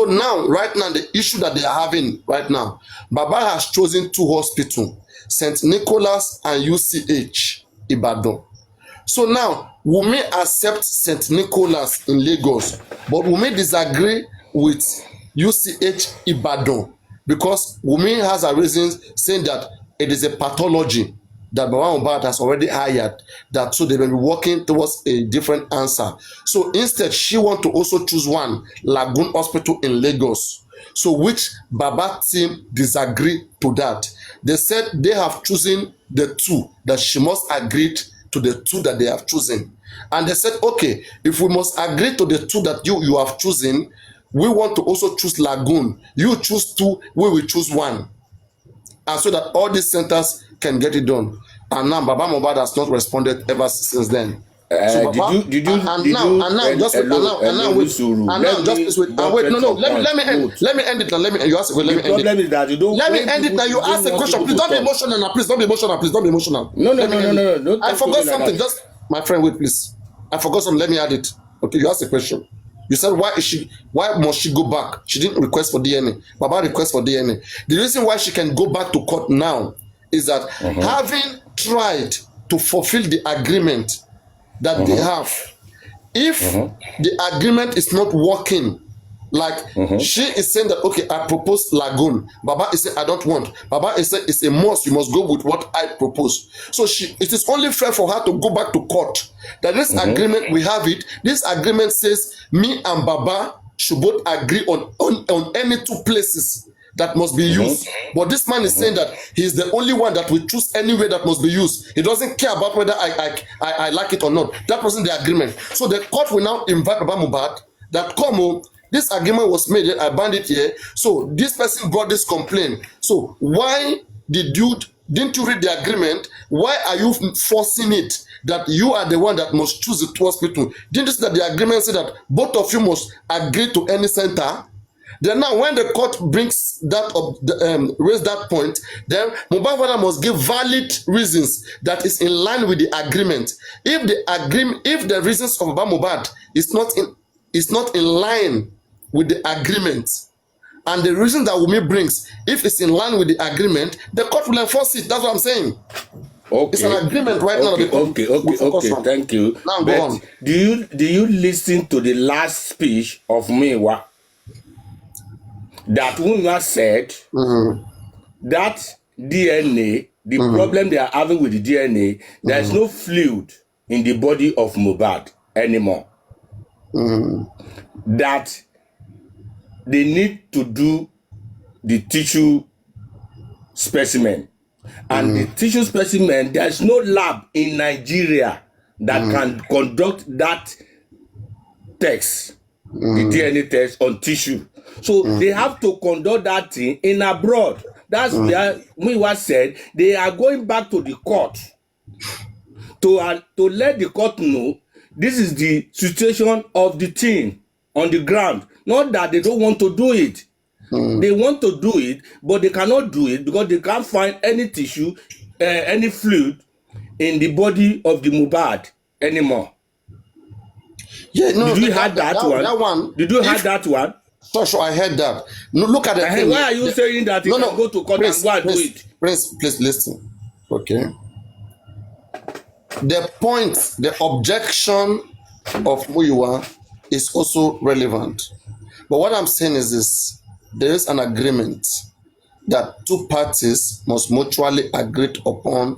So now, right now, the issue that they are having right now, Baba has chosen 2 hospitals, St. Nicholas and UCH Ibadan. So now, we may accept St. Nicholas in Lagos, but we may disagree with UCH Ibadan because Wumi has a reason saying that it is a pathology that Baba Mohbad has already hired, that so they may be working towards a different answer. So instead, she want to also choose one, Lagoon Hospital in Lagos. So which Baba team disagree to that. They said they have chosen the 2, that she must agree to the 2 that they have chosen. And they said, okay, if we must agree to the 2 that you have chosen, we want to also choose Lagoon. You choose 2, we will choose 1. And so that all these centers can get it done. And now Baba Mohbad has not responded ever since then. So Baba, let me end it. You ask. Let me end it. That you don't. Let me end it. Now you ask a question. Please don't be emotional. Now, please don't be emotional. Please don't be emotional. No. I forgot something. Just my friend, wait, please. I forgot something. Let me add it. Okay, you asked a question. You said why must she go back? She didn't request for DNA. Baba request for DNA. The reason why she can go back to court now is that having tried to fulfill the agreement that they have, if the agreement is not working, like she is saying that, okay, I propose Lagoon. Baba is saying I don't want. Baba is saying it's a must. You must go with what I propose. So it is only fair for her to go back to court. That this agreement, we have it. This agreement says me and Baba should both agree on any 2 places that must be used. But this man is saying that he's the only one that will choose any way that must be used. He doesn't care about whether I like it or not. That wasn't the agreement. So the court will now invite Baba Mohbad that this agreement was made, I banned it here. So this person brought this complaint. So why didn't you read the agreement? Why are you forcing it that you are the one that must choose the 2 hospital? Didn't you see that the agreement said that both of you must agree to any center? Then now when the court brings that up, raise that point, then Mohbad father must give valid reasons that is in line with the agreement. If the reasons of Baba Mohbad is not in line with the agreement, and the reason that Wunmi brings, if it's in line with the agreement, the court will enforce it. That's what I'm saying. Okay. It's an agreement right now. Okay. Thank you. Now go on. Do you listen to the last speech of Mewa? That Wunmi said that DNA, the problem they are having with the DNA, there is no fluid in the body of Mohbad anymore. That they need to do the tissue specimen. And the tissue specimen, there is no lab in Nigeria that can conduct that test, the DNA test on tissue. So they have to conduct that thing in abroad. That's where Miwa said they are going back to the court to let the court know this is the situation of the thing on the ground. Not that they don't want to do it. They want to do it, but they cannot do it because they can't find any tissue, any fluid in the body of the Mohbad anymore. Yeah, no, did you hear that one? Did you hear that one? Sure, I heard that. No, look at the thing. Why are you saying that you can go to court and go and do it? Please listen. Okay. The point, the objection of Muyiwa is also relevant. But what I'm saying is this: there is an agreement that 2 parties must mutually agree upon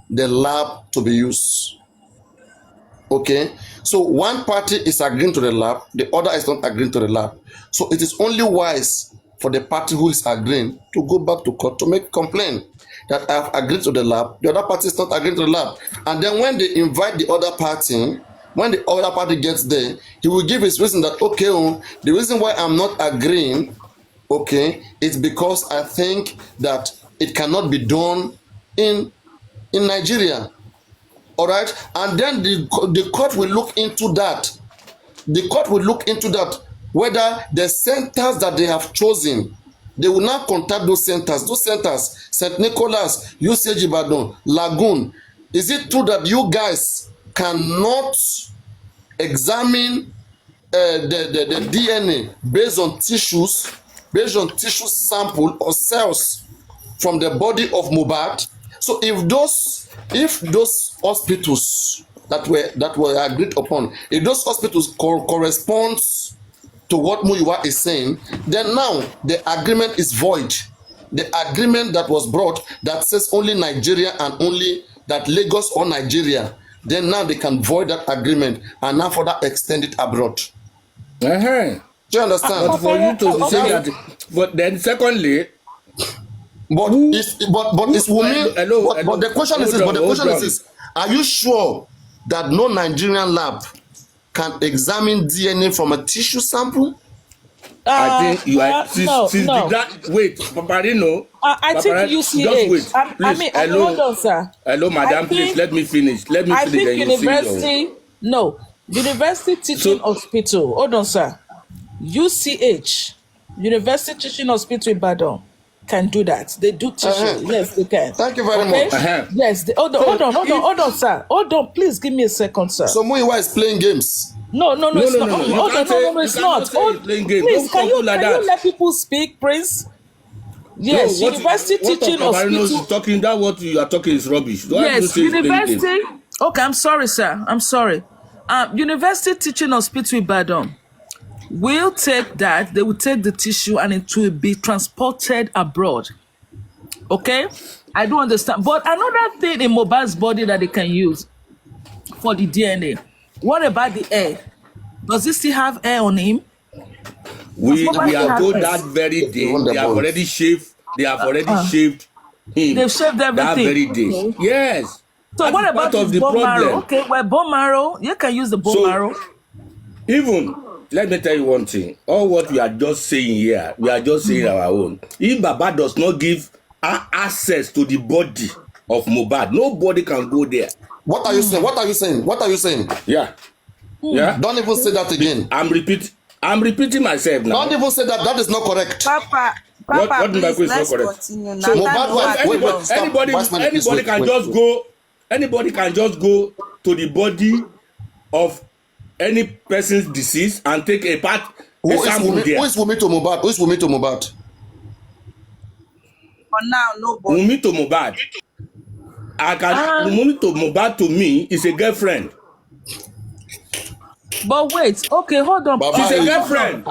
the lab to be used. Okay, so one party is agreeing to the lab, the other is not agreeing to the lab. So it is only wise for the party who is agreeing to go back to court to make complaint that I have agreed to the lab, the other party is not agreeing to the lab. And then when they invite the other party, when the other party gets there, he will give his reason that, okay, the reason why I'm not agreeing, okay, is because I think that it cannot be done in Nigeria. All right, and then the court will look into that. The court will look into that, whether the centers that they have chosen, they will now contact those centers. Those centers, St. Nicholas, UCH Ibadan, Lagoon. Is it true that you guys cannot examine the DNA based on tissue sample or cells from the body of Mohbad. So if those hospitals that were agreed upon, if those hospitals corresponds to what Muyiwa is saying, then now the agreement is void. The agreement that was brought that says only Nigeria and only that Lagos or Nigeria, then now they can void that agreement and now further extend it abroad. Uh-huh. Do you understand? But for you to say that, but then secondly, but the question is this, are you sure that no Nigerian lab can examine DNA from a tissue sample? I think you are wait, paparaino. I think UCH. Just wait, please. Hello, hold on, sir. Hello, madam. Please let me finish. I think University Teaching Hospital. Hold on, sir. UCH, University Teaching Hospital Ibadan, can do that. They do teaching. Yes, they can. Thank you very much. Yes. Hold on, sir. Hold on, please give me a second, sir. So Muyiwa is playing games. No, it's not. It's not. Please, can you let people speak, Prince? Yes, University Teaching Hospital. Talking that what you are talking is rubbish. Yes, University. Okay, I'm sorry, sir. I'm sorry. University Teaching Hospital Ibadan will take that. They will take the tissue and it will be transported abroad. Okay, I do understand. But another thing in Mohbad's body that they can use for the DNA. What about the hair? Does he still have hair on him? We are told that very day they have already shaved. They have already shaved him. They've shaved everything. That very day. Okay. Yes. So what about the bone marrow? Okay, well, bone marrow, you can use the bone marrow. Even, let me tell you one thing. All what we are just saying here, we are just saying our own. If Baba does not give access to the body of Mohbad, nobody can go there. What are you saying? What are you saying? What are you saying? Yeah. Yeah. Don't even say that again. I'm repeating myself now. Don't even say that. That is not correct. Papa, what please, let's continue now. So Mohbad, anybody can just go to the body of any person's disease and take a sample there. Who is Wumi to Mohbad? Who is Wumi to Mohbad? For now, nobody. Wumi to Mohbad. Wumi to Mohbad to me is a girlfriend. But wait, okay, hold on. She's a girlfriend.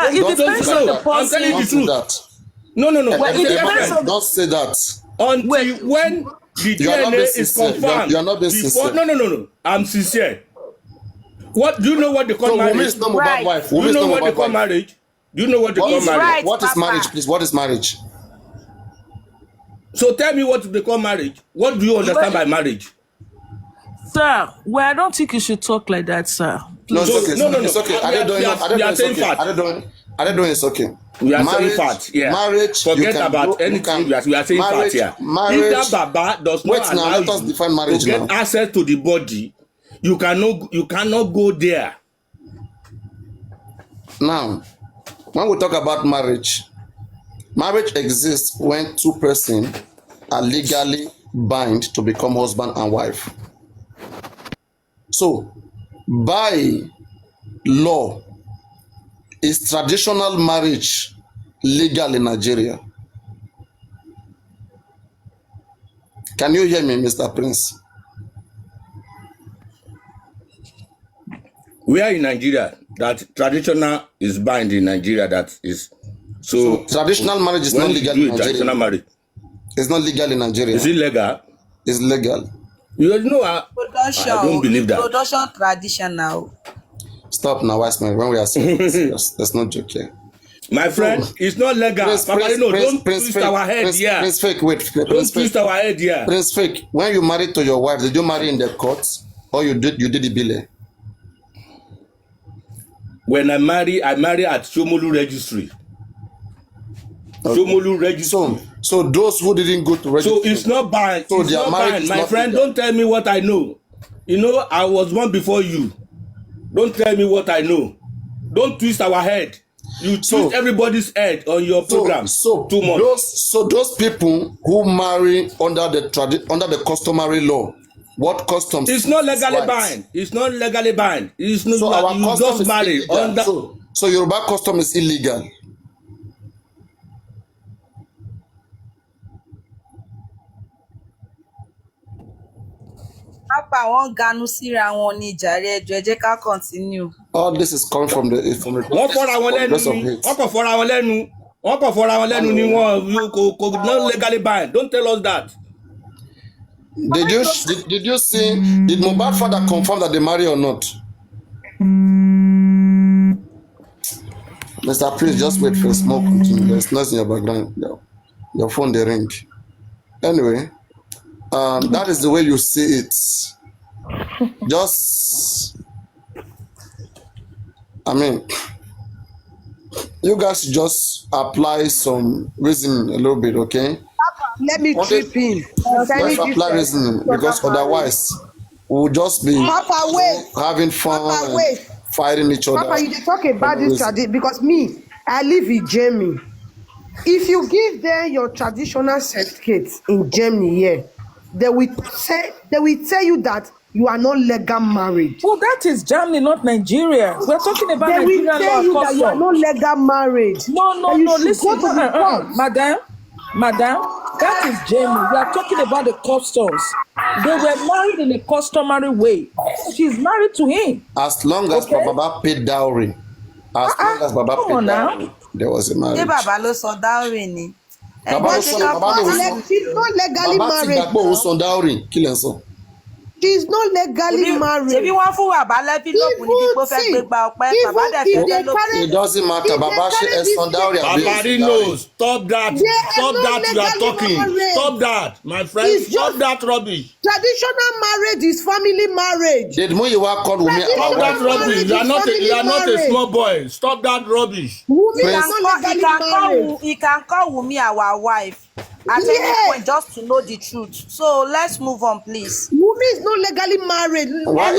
It depends on the person. I'm telling you the truth. No. Don't say that. Until when the DNA is confirmed. You are not being sincere. No. I'm sincere. What do you know what they call marriage? Wumi is not Mohbad's wife. Do you know what they call marriage? Do you know what they call marriage? What is marriage, please? What is marriage? So tell me what they call marriage. What do you understand by marriage? Sir, well, I don't think you should talk like that, sir. No, it's okay. I don't know. It's okay. We are saying fact. Yeah. Marriage. Forget about anything. We are saying fact here. Marriage. If that Baba does not allow let us define marriage to get access to the body, you cannot go there. Now, when we talk about marriage exists when two persons are legally bound to become husband and wife. So, by law, is traditional marriage legal in Nigeria? Can you hear me, Mr. Prince? We are in Nigeria that traditional is bound in Nigeria. That is so traditional marriage is not legal in Nigeria. Traditional marriage. It's not legal in Nigeria. Is it legal? It's legal. You know, I don't believe that. Production traditional. Stop now, wise man. When we are saying that's not joke here. My friend, it's not legal. Don't twist our head here. Prince Fake, wait. Don't twist our head here. Prince Fake, when you married to your wife, did you marry in the court or you did the bile? When I marry at Shomolu Registry. Okay. Shomolu Registry. So those who didn't go to registry. So it's not bad. So it's not bad. My friend, legal. don't tell me what I know. You know, I was born before you. Don't tell me what I know. Don't twist our head. You twist everybody's head on your program. Too much. Those people who marry under the customary law, What customs? It's not legally bind. It's not legally bind. It's not. So our you custom just is marry illegal. under. So Yoruba custom is illegal. Papa won't ganu síra wọn ní jàre ẹjọ́ ẹ jẹ́ ká continue. All this is coming from the Wọ́n fọ́ra wọn lẹ́nu ni. Wọ́n kàn fọ́ra wọn lẹ́nu. Wọ́n kàn fọ́ra wọn lẹ́nu ni wọ́n kò not legally bind. Don't tell us that. Did you see? Did Mohbad father confirm that they marry or not? Mr. Prince, just wait for a small continue. There's nothing in your background. Your phone they ring. Anyway, that is the way you see it. Just, I mean, you guys just apply some reasoning a little bit, okay? Let me trip in. Let's apply reasoning because otherwise we'll just be having fun and fighting each other. Papa, you talk about this tradition because me, I live in Germany. If you give them your traditional certificate in Germany here, they will tell you that you are not legal married. Well, that is Germany, not Nigeria. We're talking about they Nigerian will tell you law that you are not legal married. No, listen, madam, that is Germany. We are talking about the customs. They were married in a customary way. She's married to him. As long as Baba paid dowry, there was a marriage. Ṣé bàbá ló sọ dowry ni? She's not legally married. She's not legally married. Ṣebí wọ́n fún bàbá lẹ́bílọ́pù níbi pé ó fẹ́ gbégbá ọpẹ́ bàbá dẹ̀ fẹ́ lẹ́bílọ́pù. It doesn't matter. Baba she is on dowry. Paparino, stop that. Stop that you are talking. Stop that, my friend. Stop that rubbish. Traditional marriage is family marriage. Did Muyiwa call Wumi? Stop that rubbish. You are not a small boy. Stop that rubbish. Wumi is not legally married. He can call Wumi our wife at any point just to know the truth. So let's move on, please. Wumi is not legally married. Why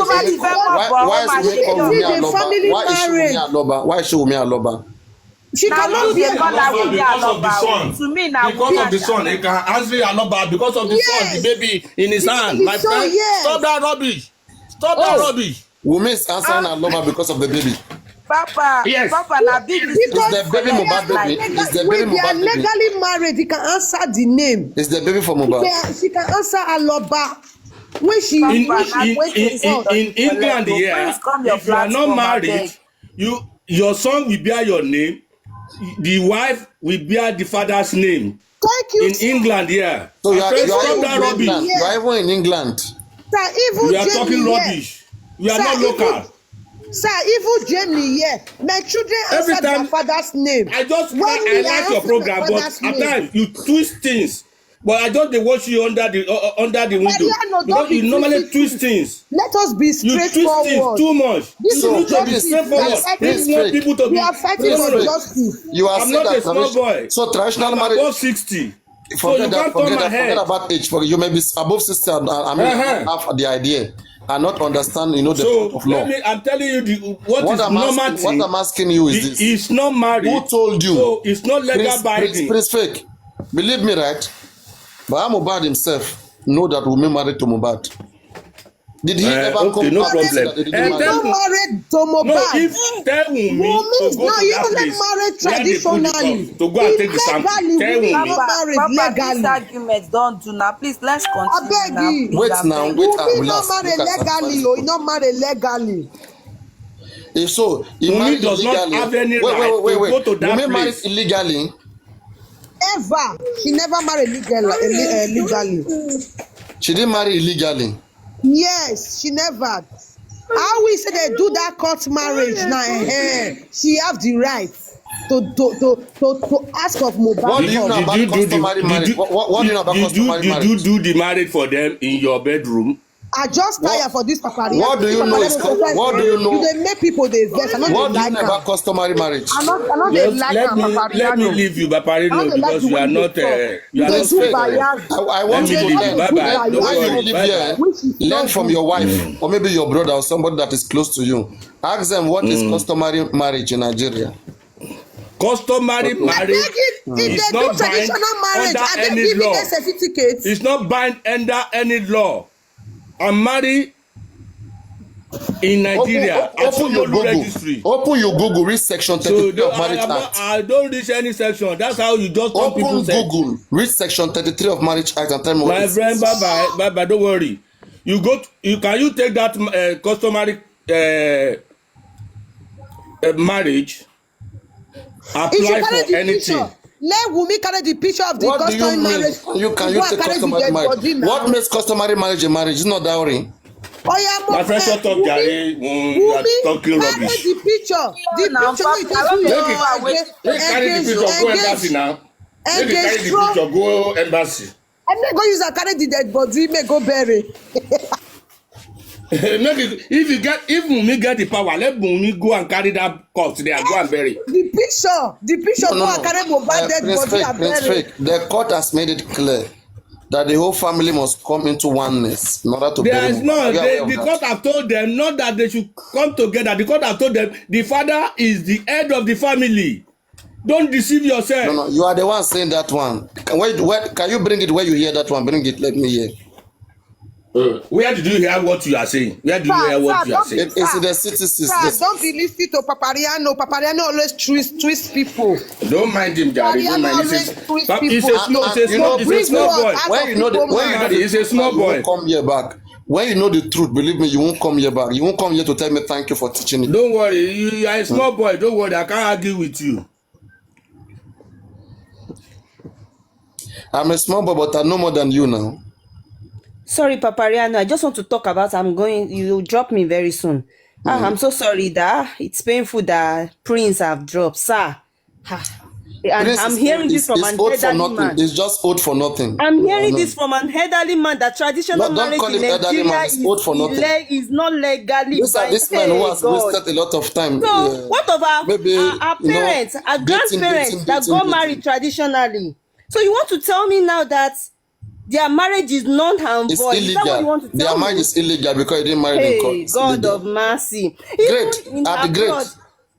is she Wumi Aloba? She cannot be because of the son. To me now, because of the son, he can answer Aloba because of the son, the baby in his hand. My friend, stop that rubbish. Stop that rubbish. Wumi is answering Aloba because of the baby. Papa, yes. Papa, na big is the baby Mohbad baby? Is the baby Mohbad baby? They are legally married. He can answer the name. Is the baby for Mohbad? She can answer Aloba. When she in England, yeah, if you are not married, your son will bear your name. The wife will bear the father's name. Thank you. In England, yeah. So you are even in England. Sir, even we are talking rubbish. We are not local. Sir, even Germany, yeah. My children answer their father's name. I like your program, but at times you twist things. But I just watch you under the window. Because you normally twist things. Let us be straightforward. You twist things too much. You need to be straightforward. We are fighting for justice. I'm not a small boy. So traditional marriage. Above 60. Forget about age. You may be above 60. I mean, have the idea. And not understand, the truth of law. I'm telling you what is normal thing. What I'm asking you is this. He's not married. Who told you? So it's not legal binding. Prince fake. Believe me, right? But Mohbad himself know that Wumi married to Mohbad. Did he ever come no out problem. that they didn't married to Mohbad? No, if tell Wumi to go to that place, traditionally. To go and take the sample. Tell Wumi. Papa, this argument don't do now. Please, let's continue now. Wait now. Wumi not married legally. He not married legally. If so, he Wumi does not have any right to go to that place. Wumi married illegally. Ever. She never married legally. She didn't marry illegally. Yes, she never. How we say they do that court marriage now? She have the right to ask of Mohbad. What do you know about customary marriage? What do you know about customary marriage? Did you do the marriage for them in your bedroom? I just tired for this paparazzi. What do you know? What do you know? They make people they vex. What do you know about customary marriage? I not they like let me leave you, Paparino, because you are not. You are not fake. I want you to learn. When you live here, learn from your wife or maybe your brother or somebody that is close to you. Ask them what is customary marriage in Nigeria. Customary marriage is not bind under any law. It's not bind under any law. and marry in Nigeria. Open your Google. Registry. Open your Google. Read section 33 of Marriage Act. I don't read any section. That's how you just open people Google. Read section 33 of Marriage Act and tell me what. My friend, bye. Don't worry. You can you take that customary marriage? Apply for anything. Let Wunmi carry the picture of the customary marriage. Can you take customary marriage? What makes customary marriage a marriage? It's not dowry. Oh yeah, my friend, shut up, Gary. You are talking rubbish. The picture is carry the picture. Go embassy now. Let me carry the picture. Go embassy. I'm not going to use a carry the dead body. May go bury. If Wunmi get the power, let Wunmi go and carry that corpse there and go and bury. The picture go and carry mohbad dead body and bury. The court has made it clear that the whole family must come into oneness in order to bury mohbad. The court have told them not that they should come together. The court have told them the father is the head of the family. Don't deceive yourself. No, you are the one saying that one. Can you bring it where you hear that one? Bring it. Let me hear. Where did you hear what you are saying? Where did you hear what you are saying? It's in the city. Don't be listening to Paparaino. Paparaino always twist people. Don't mind him, Gary. Don't mind him. He's a small boy. When you know he's a small boy. You won't come here back. When you know the truth, believe me, you won't come here back. You won't come here to tell me thank you for teaching it. Don't worry. You are a small boy. Don't worry. I can't argue with you. I'm a small boy, but I know more than you now. Sorry, Paparaino. I just want to talk about. You drop me very soon. I'm so sorry that it's painful that Prince have dropped, sir. And I'm hearing this from an elderly man. It's just old for nothing. I'm hearing this from an elderly man that traditional marriage in Nigeria is not legally. This man who has wasted a lot of time. So what of our parents, our grandparents that got married traditionally? So you want to tell me now that their marriage is non and void? It's illegal. Their marriage is illegal because you didn't marry in court. God of mercy. Great.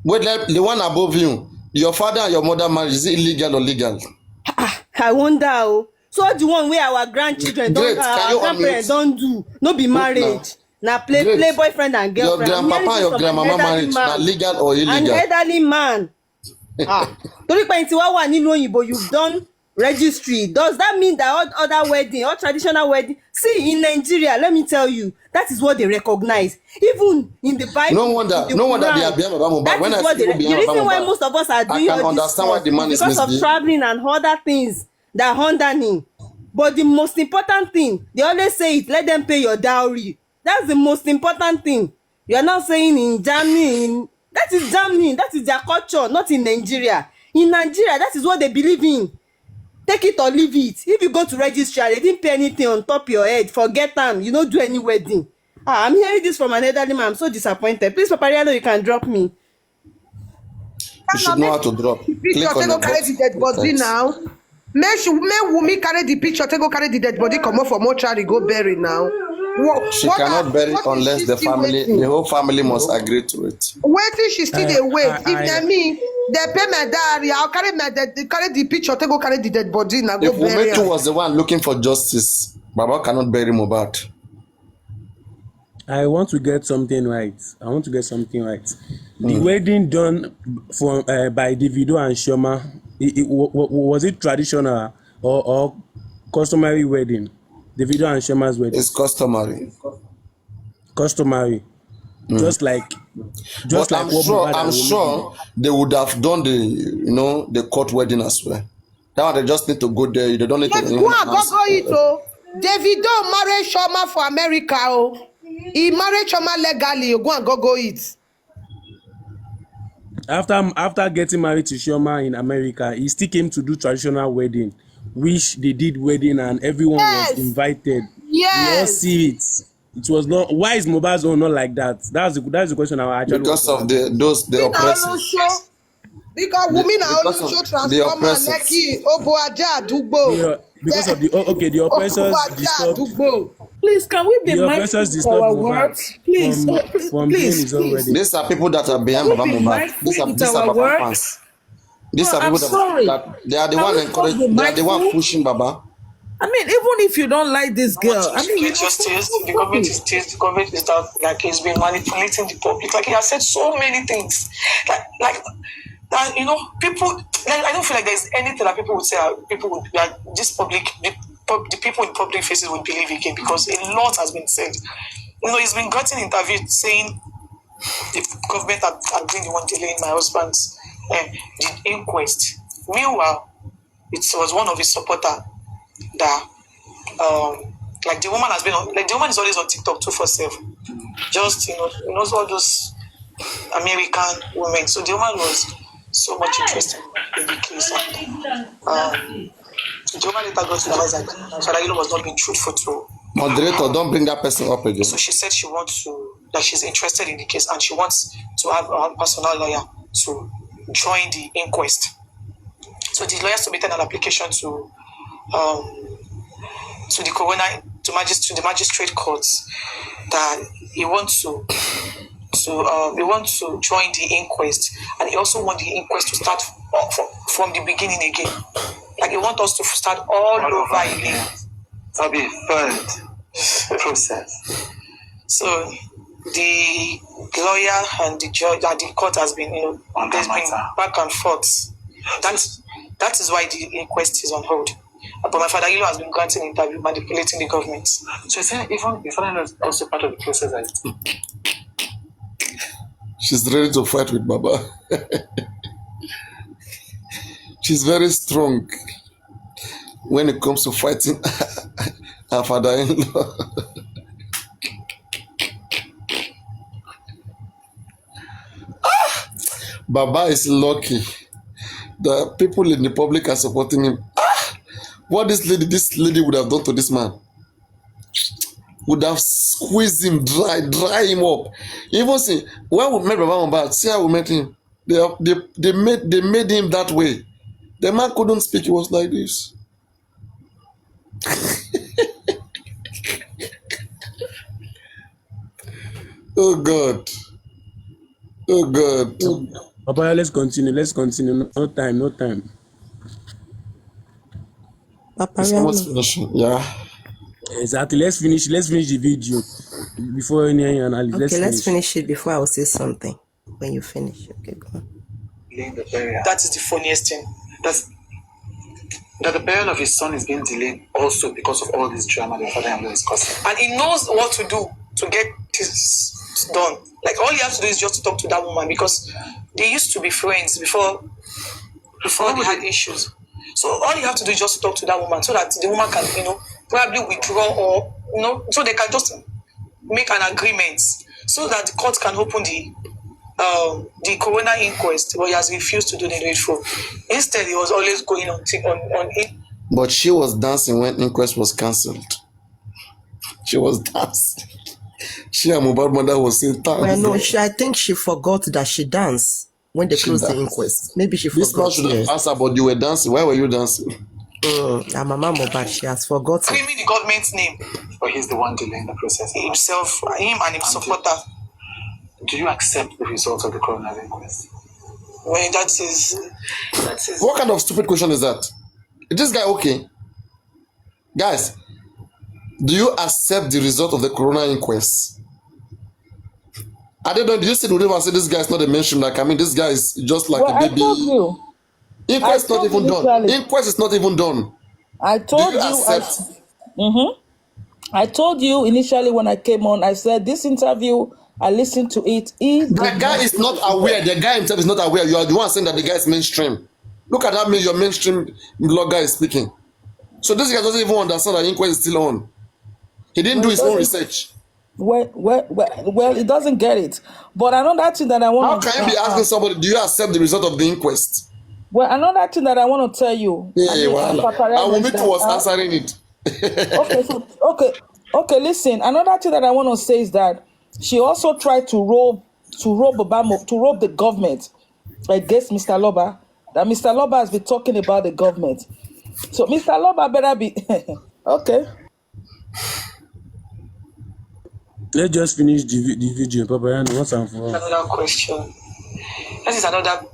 Wait, the one above you. Your father and your mother marriage, is it illegal or legal? I wonder. So the one where our grandchildren our grandparents don't do, no be marriage. Now play boyfriend and girlfriend. Your grandpapa and your grandmama marriage, now legal or illegal? An elderly man. Torí pé tí wá wà nínú òyìnbó, you've done registry. Does that mean that all other wedding, all traditional wedding? See, in Nigeria, let me tell you, that is what they recognize. Even in the Bible, no wonder they are behind Mohbad. That is what the reason why most of us are doing all this why the man because of traveling and other things that hinder him. But the most important thing, they always say it, let them pay your dowry. That's the most important thing. You are not saying in Germany, that is Germany, that is their culture, not in Nigeria. In Nigeria, that is what they believe in. Take it or leave it. If you go to register, they didn't pay anything on top of your head. Forget them. You don't do any wedding. I'm hearing this from an elderly man. I'm so disappointed. Please, Paparaino, you can drop me. You should know how to drop. Click on the carry the dead body now. May Wunmi carry the picture. Take go carry the dead body. Come up for mortuary. Go bury now. She cannot bury unless the whole family must agree to it. Wait till she still wait. If they me, they pay my diary. I'll carry the picture. Take go carry the dead body now. Go bury. If Wunmi was the one looking for justice, Baba cannot bury Mohbad. I want to get something right. The wedding done by Davido and Chioma, was it traditional or customary wedding? Davido and Chioma's wedding. It's customary. Just like I'm sure they would have done the court wedding as well. Now they just need to go there. They don't need to. Go it. Davido married Chioma for America. He married Chioma legally. Go it. After getting married to Chioma in America, he still came to do traditional wedding, which they did wedding and everyone was invited. Yes. We all see it. It was not. Why is Mohbad's own not like that? That's the question I actually. Because of the oppressive. Because women are only show transformer Neki Oboaja Dugbo. Because of the oppressors disturbed. Please, can we be mindful of our words? Please, please. These are people that are behind Mohbad. These are Baba fans. These are people that they are the one encouraging. They are the one pushing Baba. I mean, even if you don't like this girl, I mean, you justice. The government is that like he's been manipulating the public. Like he has said so many things. Like that, you know, people. Like, I don't feel like there's anything that people would say. People would like this public. The people in public faces would believe again because a lot has been said. You know, he's been gotten interviewed saying the government had been the one delaying my husband's the inquest. Meanwhile, it was one of his supporters that like the woman has been on, like the woman is always on TikTok 247. Just you know all those American women. So the woman was so much interested in the case. The woman later got to realize that Faragilo was not being truthful to. Moderator, don't bring that person up again. So she said that she's interested in the case and she wants to have a personal lawyer to join the inquest. So the lawyer submitted an application to the coroner, to the magistrate courts that he wants to join the inquest, and he also wants the inquest to start from the beginning again. Like he wants us to start all over again. That'll be a third process. So the lawyer and the judge and the court has been, there's been back and forth. That is why the inquest is on hold. But my father has been granting interview, manipulating the government. So even your father is also part of the process. She's ready to fight with Baba. She's very strong when it comes to fighting her father-in-law. Baba is lucky. The people in the public are supporting him. What this lady would have done to this man would have squeezed him dry him up. Even see when we met Baba Mohbad, see how we met him. They made him that way. The man couldn't speak. He was like this. Oh God. Oh God. Papa, let's continue. No time. It's almost finishing. Yeah. Exactly. Let's finish the video before any analysis. Okay, let's finish it before I will say something. When you finish, okay, go on. That is the funniest thing. That the burial of his son is being delayed also because of all this drama the father-in-law is causing. And he knows what to do to get this done. Like all he has to do is just to talk to that woman because they used to be friends before they had issues. So all you have to do is just to talk to that woman so that the woman can, probably withdraw or, so they can just make an agreement so that the court can open the coroner inquest, but he has refused to do the needful. Instead, he was always going on it. But she was dancing when inquest was cancelled. She was dancing. She and Mohbad mother was saying, well, no, I think she forgot that she danced when they closed the inquest. Maybe she forgot. This man should have asked her, but you were dancing. Why were you dancing? Her mama Mohbad, she has forgotten. Screaming the government's name. But he's the one delaying the process. Himself, him and his supporter. Do you accept the results of the coroner inquest? Well, that is. What kind of stupid question is that? Is this guy okay? Guys, do you accept the result of the coroner inquest? I don't know. Do you see the video and say this guy is not a mainstream? Like, I mean, this guy is just like a baby. I told you. Inquest not even done. Inquest is not even done. I told you. Accept? I told you initially when I came on. I said this interview. I listened to it. The guy is not aware. The guy himself is not aware. You are the one saying that the guy is mainstream. Look at that. Your mainstream blogger is speaking. So this guy doesn't even understand that inquest is still on. He didn't do his own research. Well, it doesn't get it. But another thing that I want. How can you be asking somebody, do you accept the result of the inquest? Well, another thing that I want to tell you. Yeah, well, I will meet was answering it. Okay. Listen. Another thing that I want to say is that she also tried to rob the government against Mr. Loba. That Mr. Loba has been talking about the government. So Mr. Loba better be okay. Let's just finish the video, Paparaino, once and for all. Another question. This is another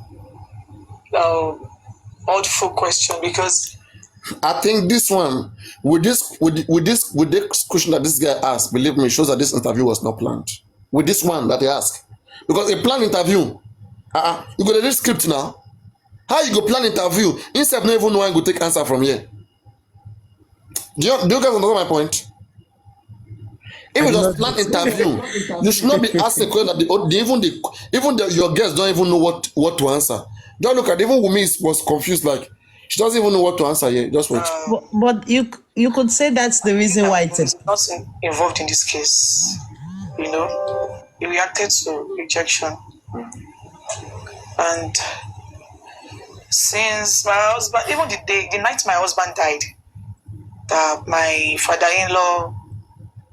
oddful question because I think this one, with this question that this guy asked, believe me, shows that this interview was not planned. With this one that he asked, because a planned interview, you go to this script now. How you go plan interview instead of not even knowing go take answer from here? Do you guys understand my point? If you just plan interview, you should not be asking questions that your guests don't even know what to answer. Don't look at even Wumi was confused, like she doesn't even know what to answer here. Just wait. But you could say that's the reason why it's not involved in this case. You know, he reacted to rejection, and since my husband, even the night my husband died, that my father-in-law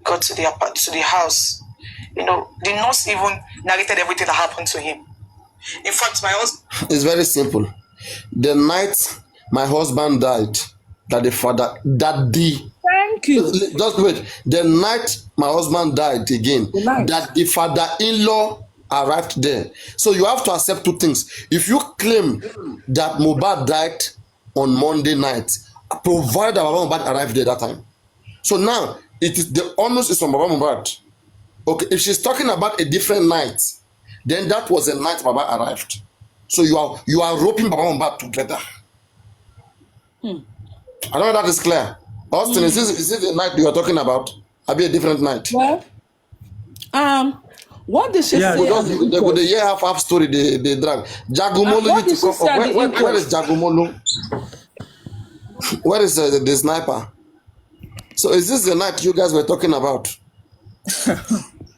got to the house, you know, the nurse even narrated everything that happened to him. In fact, my husband... It's very simple. The night my husband died, Thank you. Just wait. The night my husband died again, that the father-in-law arrived there. So you have to accept two things. If you claim that mohbad died on Monday night, provided that mohbad arrived there that time. So now it is the onus is on mohbad. Okay, if she's talking about a different night, then that was the night Baba arrived. So you are roping Baba mohbad together. I don't know if that is clear. Austin, is this the night you are talking about? I'll be a different night. Well, what did she say? They go the year half story they drag. Jagumolo need to come up. Where is Jagumolo? Where is the sniper? So is this the night you guys were talking about?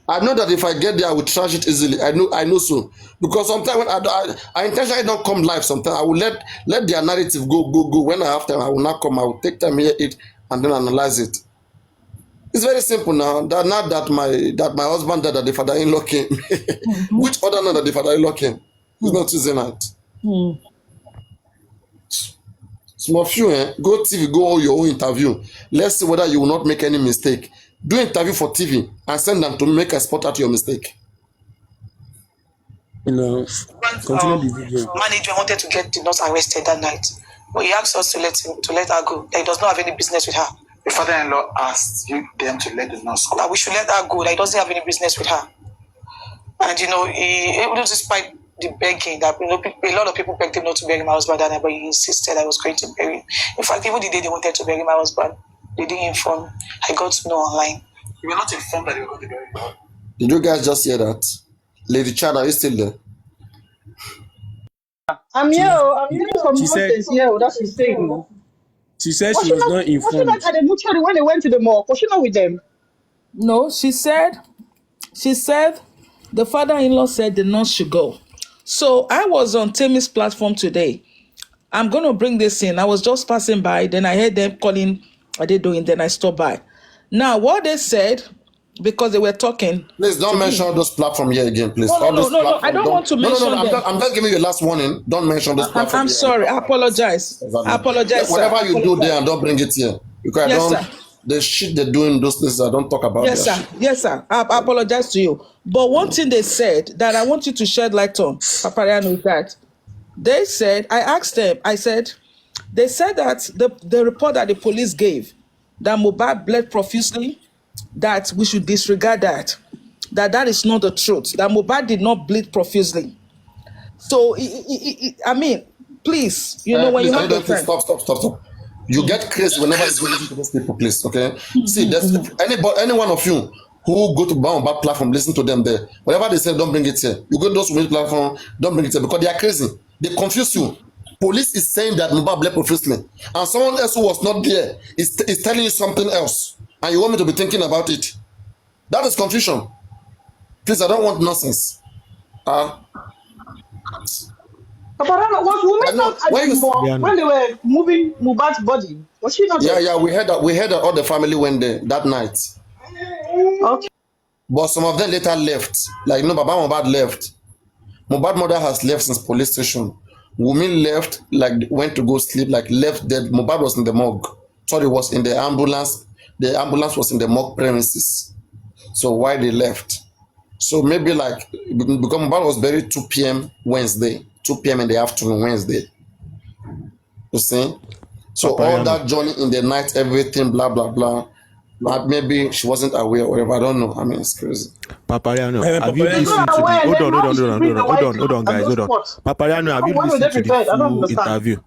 I know that if I get there, I will trash it easily. I know so. Because sometimes when I intentionally don't come live. Sometimes I will let their narrative go. When I have time, I will not come. I will take time here, it, and then analyze it. It's very simple now. That not that my husband died, that the father-in-law came. Which other night that the father-in-law came? It's not Tuesday night. Small few, go TV, go your own interview. Let's see whether you will not make any mistake. Do interview for TV and send them to make a spot at your mistake. Continue the video. Manager wanted to get the nurse arrested that night, but he asked us to let her go. That he does not have any business with her. The father-in-law asked them to let the nurse go. That we should let her go. That he doesn't have any business with her. And he despite the begging that a lot of people begged him not to bury my husband, but he insisted I was going to bury him. In fact, even the day they wanted to bury my husband, they didn't inform. I got to know online. You were not informed that they were going to bury him. Did you guys just hear that? Lady Chad, are you still there? I'm here. I'm hearing from Moses here. That's what she's saying. She said she was not informed. Was she not at the mortuary when they went to the mall? Was she not with them? No, she said the father-in-law said the nurse should go. So I was on Temi's platform today. I'm going to bring this in. I was just passing by. Then I heard them calling, are they doing? Then I stopped by. Now, what they said, because they were talking. Please don't mention those platforms here again, please. No, I don't want to mention them. I'm just giving you a last warning. Don't mention this platform. I'm sorry. I apologize. Exactly. I apologize, whatever sir. you do there, and don't bring it here. Because Yes, sir. the shit they're doing those places, I don't talk about. Yes, sir. Yes, sir. I apologize to you. But one thing they said that I want you to shed light on, paparaino, is that they said, I asked them, they said that the report that the police gave, that mohbad bled profusely, that we should disregard that. That is not the truth. That mohbad did not bleed profusely. So, I mean, please, when you have the time. Stop. You get crazy whenever you go listen to those people, please, okay? See, there's any one of you who go to mohbad platform, listen to them there. Whatever they say, don't bring it here. You go to those platform, don't bring it here because they are crazy. They confuse you. Police is saying that mohbad bled profusely, and someone else who was not there is telling you something else, and you want me to be thinking about it. That is confusion. Please, I don't want nonsense. Paparano, was woman not at the mall when they were moving Mohbad's body? Was she not there? Yeah, we heard that all the family went there that night. Okay. But some of them later left. Like, Baba Mohbad left. Mohbad mother has left since police station. Wumi left, like, went to go sleep, like, left dead. Mohbad was in the morgue. Sorry, was in the ambulance. The ambulance was in the morgue premises. So why they left? So maybe, like, because Mohbad was buried 2 p.m. Wednesday. 2 p.m. in the afternoon Wednesday. You see? So all that journey in the night, everything, blah blah blah. But maybe she wasn't aware or whatever. I don't know. I mean, it's crazy. Papariano, have you She's listened not to the? aware. Hold Then on, how she bring the white cloth and guys, those hold on. spots? Papariano, have you When were they listened to the prepared? I don't full understand. interview?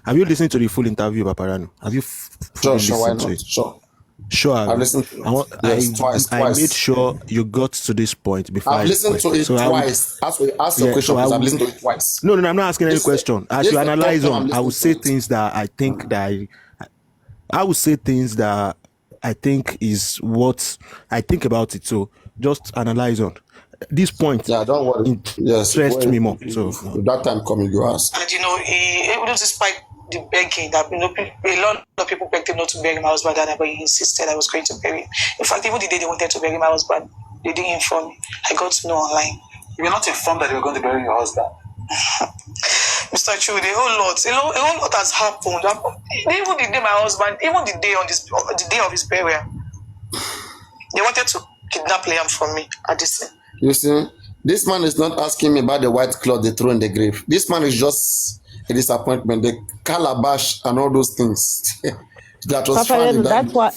Have you listened to the full interview, Papariano? Have you fully Sure, why listened to not? it? Sure. Sure, I've listened to it. Yes, twice. I made sure you got to this point before I've listened to it twice. Ask your question, please. I've listened to it twice. No, I'm not asking any question. As you analyze on, I will say things that I think that I will say things that I think is what I think about it. So just analyze on this point. Yeah, don't worry. Stressed me more. So if that time coming, you ask. And even despite the begging that a lot of people begged him not to bury my husband, but he insisted I was going to bury him. In fact, even the day they wanted to bury my husband, they didn't inform me. I got to know online. You were not informed that you were going to bury your husband. Mr. Chu, a whole lot has happened. Even the day my husband, even the day of his burial, they wanted to kidnap Liam from me at this time. You see, this man is not asking me about the white cloth they threw in the grave. This man is just a disappointment. The calabash and all those things. That was funny.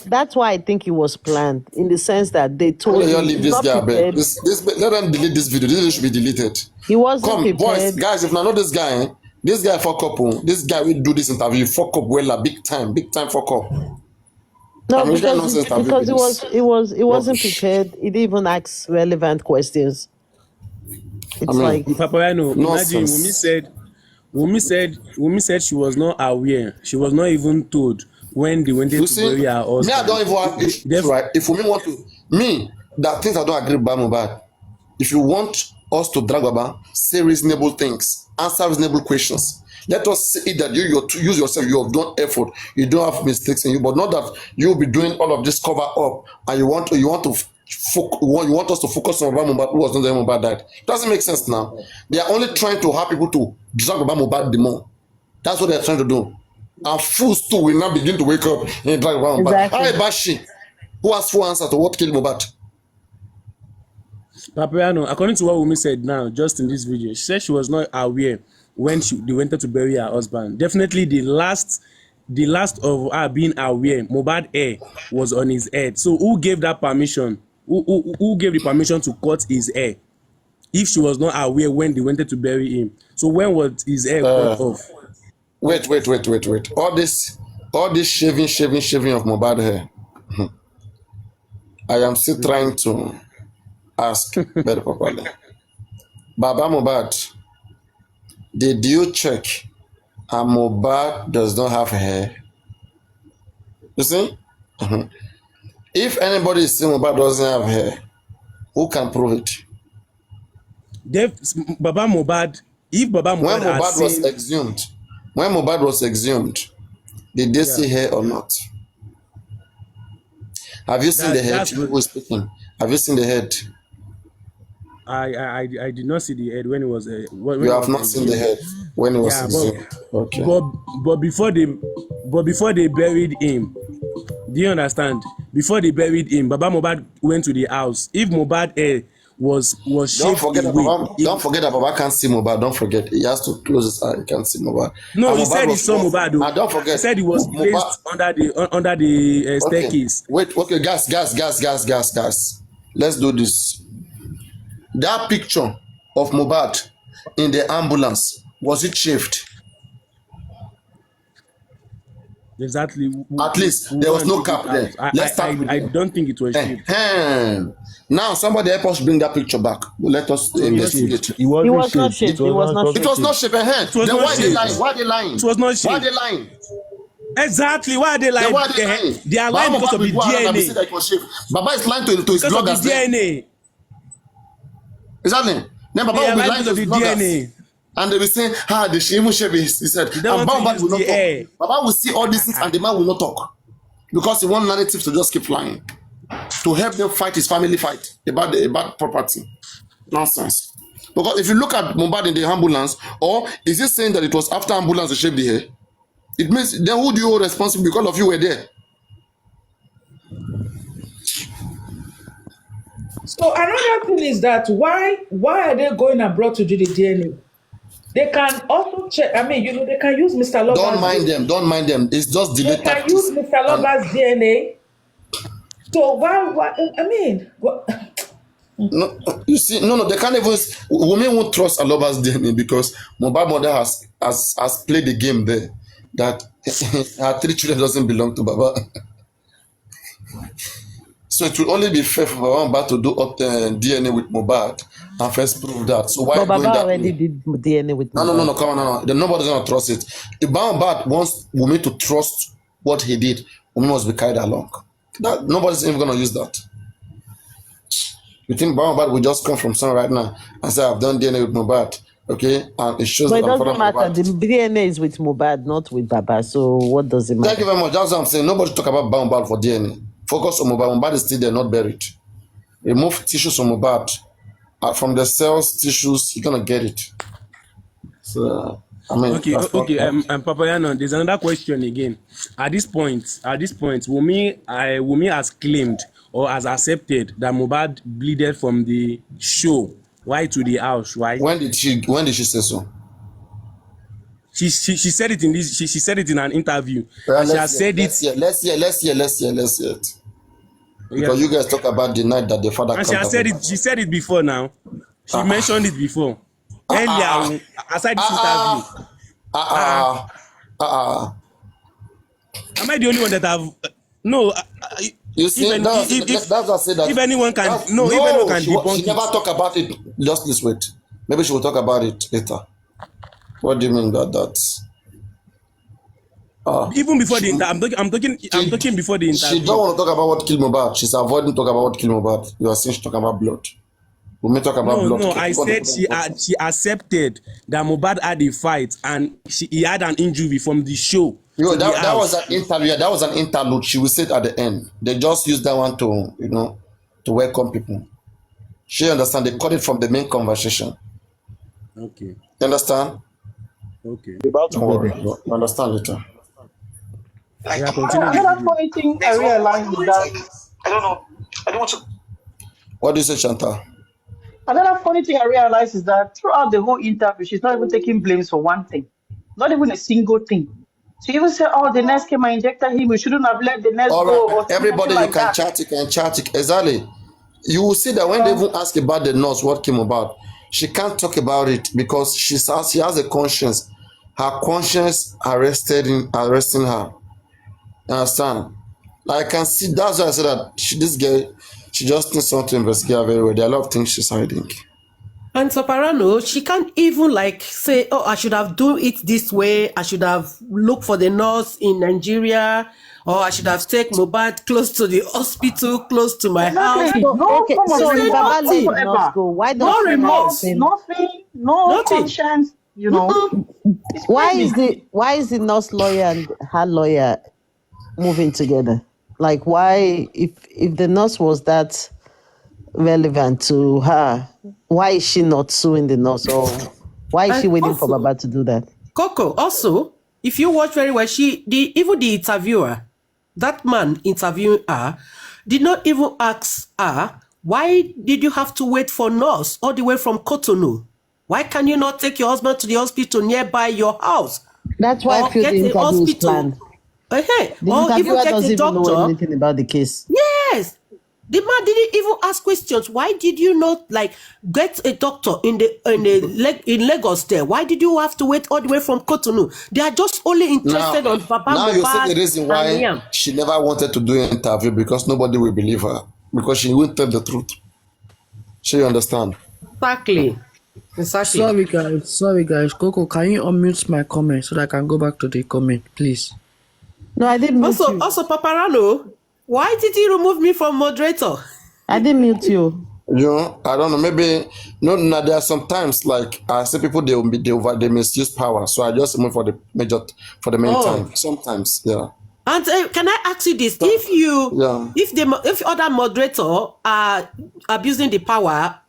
That's why I think it was planned, in the sense that they told him. Leave this guy, let them delete this video. This video should be deleted. He wasn't prepared. Boys, guys, if you know this guy fuck up. This guy will do this interview. Fuck up well, big time fuck up. No, because it wasn't prepared. It didn't even ask relevant questions. It's like Papariano, imagine Wumi said she was not aware. She was not even told when they went to bury her husband. Me, I don't even have issues, right? If Wumi want to, that things I don't agree with mohbad. If you want us to drag Baba, say reasonable things, answer reasonable questions. Let us see that you use yourself. You have done effort. You don't have mistakes in you, but not that you will be doing all of this cover up and you want us to focus on Baba Mohbad who was not there when Mohbad died. It doesn't make sense now. They are only trying to have people to drag Baba Mohbad the more. That's what they are trying to do. And fools too will now begin to wake up and drag Baba Mohbad. Exactly. Hi Bashi, who has full answer to what killed Mohbad? Papariano, according to what Wumi said now, just in this video, she said she was not aware when they wanted to bury her husband. Definitely the last of her being aware, Mohbad hair was on his head. So who gave that permission? Who gave the permission to cut his hair? If she was not aware when they wanted to bury him. So when was his hair cut off? Wait. All this shaving of Mohbad hair. I am still trying to ask very properly. Baba Mohbad, did you check and Mohbad does not have hair? You see? If anybody is saying Mohbad doesn't have hair, who can prove it? Baba Mohbad, if Baba Mohbad when Mohbad was exhumed, did they see hair or not? Have you seen the head? Who is speaking? Have you seen the head? I did not see the head when it was. You have not seen the head when it was exhumed. Okay. But before they buried him, do you understand? Before they buried him, Baba Mohbad went to the house. If Mohbad hair was don't forget that Baba can't see Mohbad. Don't forget, he has to close his eye. He can't see Mohbad. No, and he said he saw Mohbad. Don't forget. He said he was placed under the staircase. Wait, okay, guys. Let's do this. That picture of Mohbad in the ambulance, was it shaved? Exactly. At least there was no cap there. I don't think it was shaved. Now somebody help us bring that picture back. Let us investigate. It was not shaved. It was not shaved. Then why are they lying? It was not shaved. Why are they lying? Exactly. Why are they lying? They are lying because of the DNA. Baba is lying to his bloggers. DNA. Exactly. Then Baba will be lying to his bloggers. And they will say, the Shimu Shebi, he said, and Baba will not talk. Baba will see all these things and the man will not talk. Because he wants narratives to just keep flying. To help them fight his family fight about property. Nonsense. Because if you look at Mohbad in the ambulance, or is he saying that it was after ambulance they shaved the hair? It means, then who do you hold responsible because of you were there? So another thing is that why are they going abroad to do the DNA? They can also check. I mean, they can use Mr. Lover's. Don't mind them. It's just delay tactics. They can use Mr. Lover's DNA. So why? I mean, what? No, you see, no, they can't even. Women won't trust Aloba's DNA because Mohbad mother has played the game there that her 3 children doesn't belong to Baba. So it will only be fair for Baba to do DNA with Mohbad and first prove that. So why Baba already did DNA with Mohbad? No, come on, no. Nobody's gonna trust it. If Mohbad wants women to trust what he did, women must be carried along. Nobody's even gonna use that. You think Mohbad will just come from somewhere right now and say, I've done DNA with Mohbad, okay? And it shows but that it doesn't matter. The DNA is with Mohbad, not with Baba. So what does it matter? Thank you very much. That's what I'm saying. Nobody talk about Mohbad for DNA. Focus on Mohbad. Mohbad is still there, not buried. Remove tissues from Mohbad. From the cells, tissues, you're gonna get it. So I mean, okay. Paparaino, there's another question again. At this point, Wunmi has claimed or has accepted that Mohbad bleeded from the show right to the house, right? When did she say so? She said it in this. She said it in an interview. And she has said it. Let's hear it. Because you guys talk about the night that the father. And she has said it. She said it before now. She mentioned it before. Earlier, aside this interview. Am I the only one that have? No. You see, that's what I said. If anyone can, if anyone can debunk it. She never talk about it. Just this wait. Maybe she will talk about it later. What do you mean by that? Even before the interview, I'm talking before the interview. She don't want to talk about what killed Mohbad. She's avoiding talk about what killed Mohbad. You are saying she's talking about blood. We may talk about blood. No, I said she accepted that Mohbad had a fight and he had an injury from the show. That was an interview. That was an interlude. She will say it at the end. They just used that one to welcome people. She understand. They cut it from the main conversation. Okay. You understand? Okay. Don't worry. You understand later. Another funny thing I realized is that I don't know. I don't want to. What do you say, Chantal? Another funny thing I realized is that throughout the whole interview, she's not even taking blames for one thing, not even a single thing. She even said, "Oh, the nurse came and injected him. We shouldn't have let the nurse go." Right. Everybody, you can chat it. Exactly. You will see that when they even ask about the nurse, what came about, she can't talk about it because she has a conscience. Her conscience arresting her. You understand? I can see. That's why I said that this girl, she just needs someone to investigate very well. There are a lot of things she's hiding. And Soparano, she can't even say, "Oh, I should have done it this way. I should have looked for the nurse in Nigeria, or I should have taken Mohbad close to the hospital, close to my house." Okay, so Baba leave must go. Why don't no remorse, nothing, no conscience. Why is the nurse lawyer and her lawyer moving together? Like, why, if the nurse was that relevant to her, why is she not suing the nurse, or why is she waiting for Baba to do that? Coco, also, if you watch very well, even the interviewer, that man interviewing her, did not even ask her, why did you have to wait for nurse all the way from Cotonou? Why can you not take your husband to the hospital nearby your house? That's why I feel the interview is planned. The interviewer doesn't even know anything about the case. Yes. The man didn't even ask questions. Why did you not get a doctor in Lagos there? Why did you have to wait all the way from Cotonou? They are just only interested on Papa Mohbad. Now you see the reason why she never wanted to do an interview, because nobody will believe her, because she won't tell the truth. She understand. Exactly. Sorry guys. Coco, can you unmute my comment so that I can go back to the comment, please? No, I didn't mute you. Also, Paparano, why did you remove me from moderator? I didn't mute you. I don't know. Maybe there are sometimes I see people they misuse power, so I just remove for the main time. Sometimes, yeah. And can I ask you this? If other moderator are abusing the power,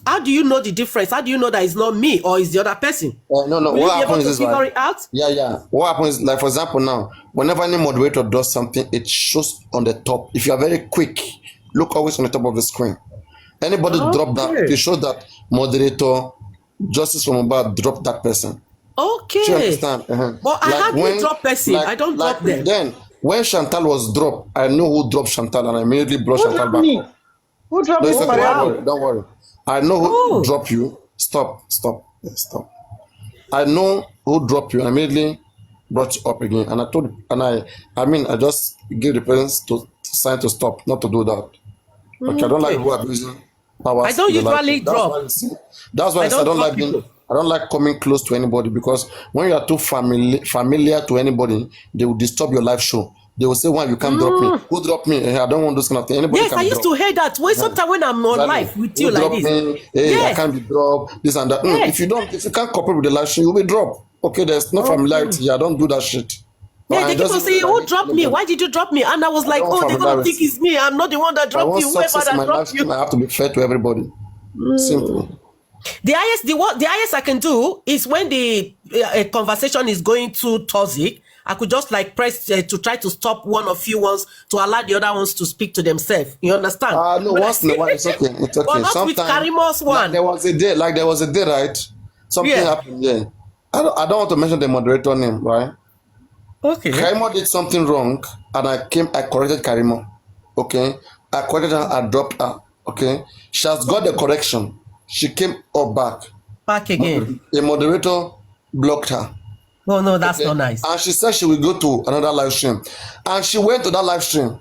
how do you know the difference? How do you know that it's not me or it's the other person? No. Will What you be able happens to is figure it out? Yeah. What happens, for example, now, whenever any moderator does something, it shows on the top. If you are very quick, look always on the top of the screen. Anybody drop that, it shows that moderator justice for mohbad drop that person. Okay. Do you understand? But I hardly drop person. I don't drop them. Then when Chantal was dropped, I know who dropped Chantal, and I immediately brought Chantal back up. Who dropped me? Don't worry. I know who dropped you. Stop. I know who dropped you. I immediately brought you up again, and I told, and I just gave the parents to sign to stop, not to do that. Okay, I don't like who abusing powers. I don't usually drop. That's why I don't like being. I don't like coming close to anybody, because when you are too familiar to anybody, they will disturb your live show. They will say, "Why you can't drop me? Who drop me? I don't want this kind of thing." Anybody yes, I used to hear that. Sometimes when I'm on live with you like this, I can't be dropped. This and that. If you can't cooperate with the live show, you'll be dropped. Okay, there's no familiarity. I don't do that shit. Yeah, they keep on saying, "Who dropped me? Why did you drop me?" And I was like, "Oh, they're gonna think it's me. I'm not the one that dropped you. Whoever that dropped you." I have to be fair to everybody. Simple. The highest I can do is when the conversation is going too toxic, I could just like press to try to stop one or few ones to allow the other ones to speak to themselves. You understand? No, once in a while it's okay. It's okay. But not sometimes, with Karimo's one. Like there was a day, right? Something happened. Yeah. I don't want to mention the moderator name, right? Okay. Karimo did something wrong, and I corrected Karimo. Okay. I corrected her. I dropped her. Okay. She has got the correction. She came up back again. The moderator blocked her. Oh no, that's not nice. And she said she will go to another live stream, and she went to that live stream.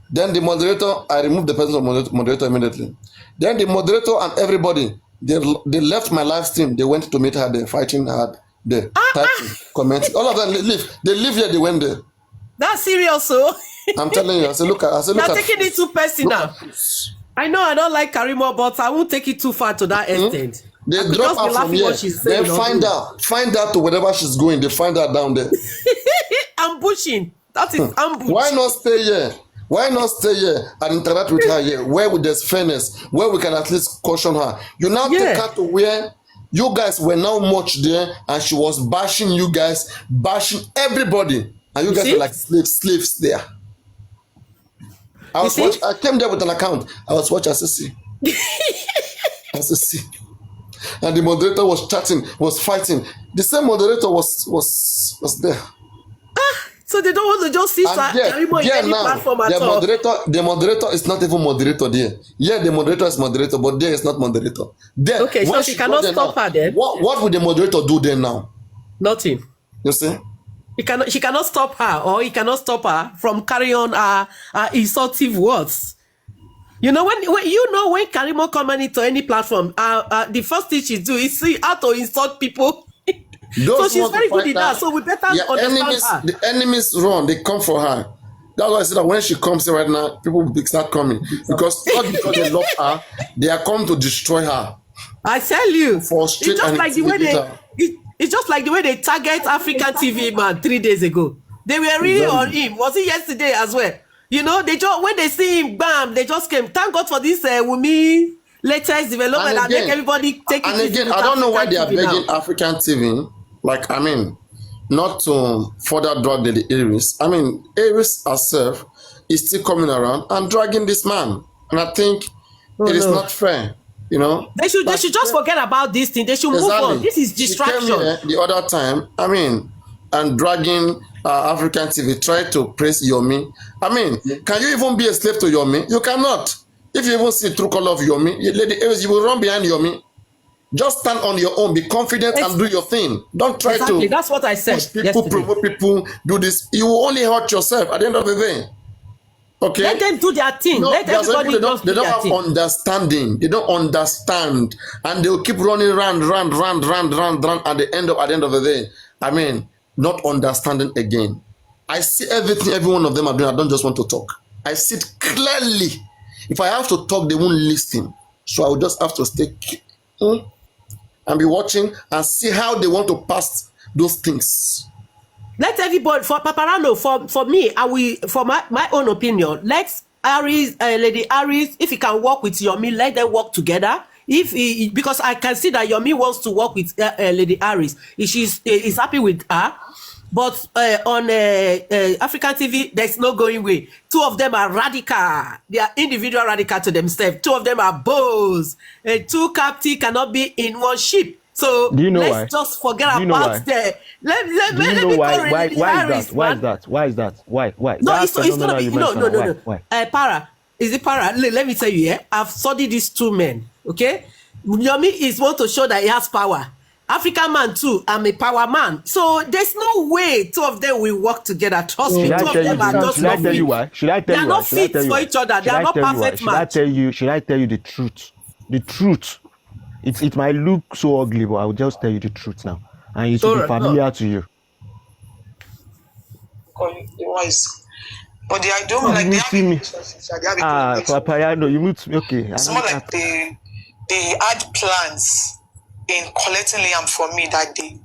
Then the moderator, I removed the person of moderator immediately. Then the moderator and everybody, they left my live stream. They went to meet her there, fighting her there, typing, commenting. All of them leave. They leave here. They went there. That's serious, so. I'm telling you. I said, look at. You're taking it too personal. I know I don't like Karimo, but I won't take it too far to that extent. They drop her from here. Then find out to wherever she's going. They find her down there. Ambushing. That is ambush. Why not stay here? Why not stay here and interact with her here, where there's fairness, where we can at least caution her? You now take her to where you guys were now much there, and she was bashing you guys, bashing everybody, and you guys were like slaves there. I came there with an account. I was watching SSC. SSC. And the moderator was chatting, was fighting. The same moderator was there. So they don't want to just see Karimo in any platform at all. The moderator is not even moderator there. Yeah, the moderator is moderator, but there is not moderator. There, okay, so she cannot stop her then. What would the moderator do then now? Nothing. You see? She cannot stop her, or he cannot stop her from carrying on her insultive words. You know, when Karimo come into any platform, the first thing she do is see how to insult people. So she's very good in that. So we better understand her. The enemies run, they come for her. That's why I said that when she comes here right now, people will start coming. Because not because they love her, they are coming to destroy her. I tell you, it's just like the way they target African TV man 3 days ago. They were really on him. Was it yesterday as well? You know, when they see him, bam, they just came. Thank God for this Wumi latest development and make everybody take it. And again, I don't know why they are begging African TV. Like, I mean, not to further drag the Aries. I mean, Aries herself is still coming around and dragging this man. And I think it is not fair. You know, they should just forget about this thing. They should move on. This is distraction. She came here the other time, I mean, and dragging African TV, try to praise Yomi. I mean, can you even be a slave to Yomi? You cannot. If you even see true color of Yomi, Lady Aries, you will run behind Yomi. Just stand on your own, be confident and do your thing. Don't try to. That's what I said. Push people, promote people, do this. You will only hurt yourself at the end of the day. Okay. Let them do their thing. Let everybody they don't have understanding. They don't understand, and they will keep running round. At the end of the day, I mean, not understanding again. I see everything every one of them are doing. I don't just want to talk. I see it clearly. If I have to talk, they won't listen. So I will just have to stay and be watching and see how they want to pass those things. Let everybody, for Paparano, for me, for my own opinion, let Lady Aries, if he can work with Yomi, let them work together. Because I can see that Yomi wants to work with Lady Aries. If she's happy with her, But on African TV, there's no going way. 2 of them are radical. They are individual radical to themselves. 2 of them are bows. 2 captives cannot be in one ship. So Do you know let's why? just forget Do you know about why? the. Let Do you me know go why? read Why the is Harris, that? Why is man. that? Why is that? Why? No, That it's gonna phenomenon be you no. mentioned now, why? Para. Is it para? Let me tell you, yeah. I've studied these 2 men. Okay, Yomi is want to show that he has power. African man too. I'm a power man. So there's no way 2 of them will work together. Trust me. Should 2 I of tell you them are just should I not tell you fit. why? Should I They tell are you why? not Should I fit tell you for why? each other. They Should are I not tell you why? perfect match. Should I tell you the truth? The truth. It might look so ugly, but I will just tell you the truth now. And it will be familiar to you. But they don't like they have a relationship. Paparaino, you mute me. Okay. It's more like they had plans in collecting Liam from me that day.